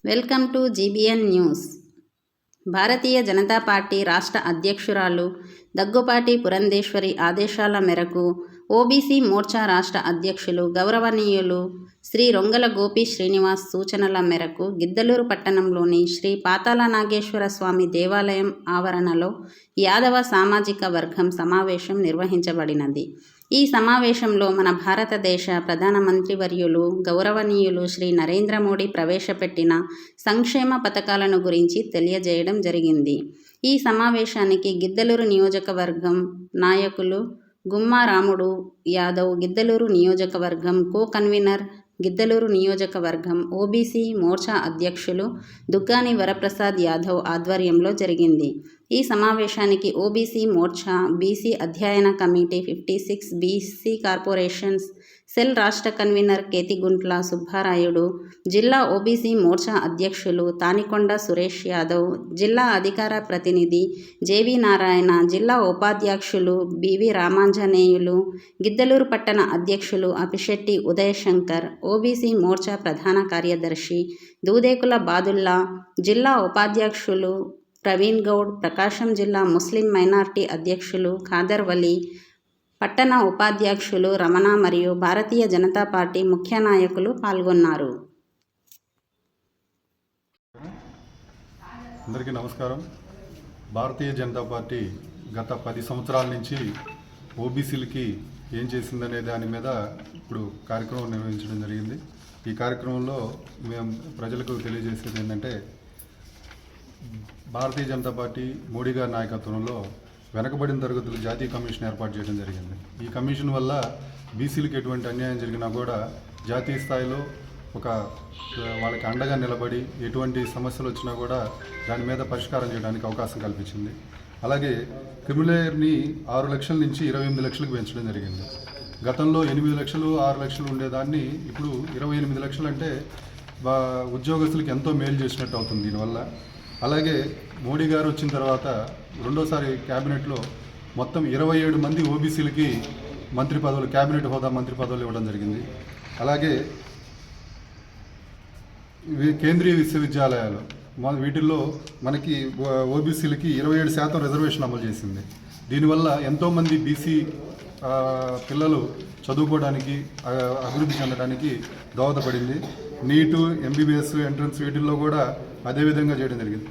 Welcome to GBN news. Bharatiya Janata party రాష్ట్ర అధ్యక్షురాలు దగ్గుపాటి పురంధేశ్వరి ఆదేశాల మేరకు ఓబీసీ మోర్చా రాష్ట్ర అధ్యక్షులు గౌరవనీయులు శ్రీ రొంగల గోపి శ్రీనివాస్ సూచనల మేరకు గిద్దలూరు పట్టణంలోని శ్రీ పాతాళ నాగేశ్వర స్వామి దేవాలయం ఆవరణలో యాదవ సామాజిక వర్గం సమావేశం నిర్వహించబడినది. ఈ సమావేశంలో మన భారతదేశ ప్రధానమంత్రి వర్యులు గౌరవనీయులు శ్రీ నరేంద్ర మోడీ ప్రవేశపెట్టిన సంక్షేమ పథకాలను గురించి తెలియజేయడం జరిగింది. ఈ సమావేశానికి గిద్దలూరు నియోజకవర్గం నాయకులు గుమ్మా రాముడు యాదవ్, గిద్దలూరు నియోజకవర్గం కో కన్వీనర్, గిద్దలూరు నియోజకవర్గం ఓబీసీ మోర్చా అధ్యక్షులు దుగ్గాని వరప్రసాద్ యాదవ్ ఆధ్వర్యంలో జరిగింది. ఈ సమావేశానికి ఓబీసీ మోర్చా బీసీ అధ్యయన కమిటీ 56 బీసీ కార్పొరేషన్స్ సెల్ రాష్ట్ర కన్వీనర్ కేతిగుంట్ల సుబ్బారాయుడు, జిల్లా ఓబీసీ మోర్చా అధ్యక్షులు తానికొండ సురేష్ యాదవ్, జిల్లా అధికార ప్రతినిధి జేవి నారాయణ, జిల్లా ఉపాధ్యక్షులు బివి రామాంజనేయులు, గిద్దలూరు పట్టణ అధ్యక్షులు అపిశెట్టి ఉదయశంకర్, ఓబీసీ మోర్చా ప్రధాన కార్యదర్శి దూదేకుల బాదుల్లా, జిల్లా ఉపాధ్యక్షులు ప్రవీణ్ గౌడ్, ప్రకాశం జిల్లా ముస్లిం మైనార్టీ అధ్యక్షులు ఖాదర్ వలీ, పట్టణ ఉపాధ్యక్షులు రమణ మరియు భారతీయ జనతా పార్టీ ముఖ్య నాయకులు పాల్గొన్నారు. అందరికీ నమస్కారం. భారతీయ జనతా పార్టీ గత 10 సంవత్సరాల నుంచి ఓబీసీలకి ఏం చేసిందనే దాని మీద ఇప్పుడు కార్యక్రమం నిర్వహించడం జరిగింది. ఈ కార్యక్రమంలో మేము ప్రజలకు తెలియజేసేది ఏంటంటే, భారతీయ జనతా పార్టీ మోడీ గారి నాయకత్వంలో వెనకబడిన తరగతులు జాతీయ కమిషన్ ఏర్పాటు చేయడం జరిగింది. ఈ కమిషన్ వల్ల బీసీలకు ఎటువంటి అన్యాయం జరిగినా కూడా జాతీయ స్థాయిలో వాళ్ళకి అండగా నిలబడి ఎటువంటి సమస్యలు వచ్చినా కూడా దాని మీద పరిష్కారం చేయడానికి అవకాశం కల్పించింది. అలాగే క్రిమిలేయర్ని 6 లక్షల నుంచి 28 లక్షలకు పెంచడం జరిగింది. గతంలో 8 లక్షలు 6 లక్షలు ఉండేదాన్ని ఇప్పుడు 28 లక్షలు అంటే ఉద్యోగస్తులకు ఎంతో మేలు చేసినట్టు అవుతుంది దీనివల్ల. అలాగే మోడీ గారు వచ్చిన తర్వాత రెండోసారి క్యాబినెట్లో మొత్తం 27 మంది ఓబీసీలకి మంత్రి పదవులు, క్యాబినెట్ హోదా మంత్రి పదవులు ఇవ్వడం జరిగింది. అలాగే కేంద్రీయ విశ్వవిద్యాలయాలు వీటిల్లో మనకి ఓబీసీలకి 27% రిజర్వేషన్ అమలు చేసింది. దీనివల్ల ఎంతోమంది బీసీ పిల్లలు చదువుకోవడానికి, అభివృద్ధి చెందడానికి దోహదపడింది. నీటు, ఎంబీబీఎస్ ఎంట్రన్స్ వీటిల్లో కూడా అదేవిధంగా చేయడం జరిగింది.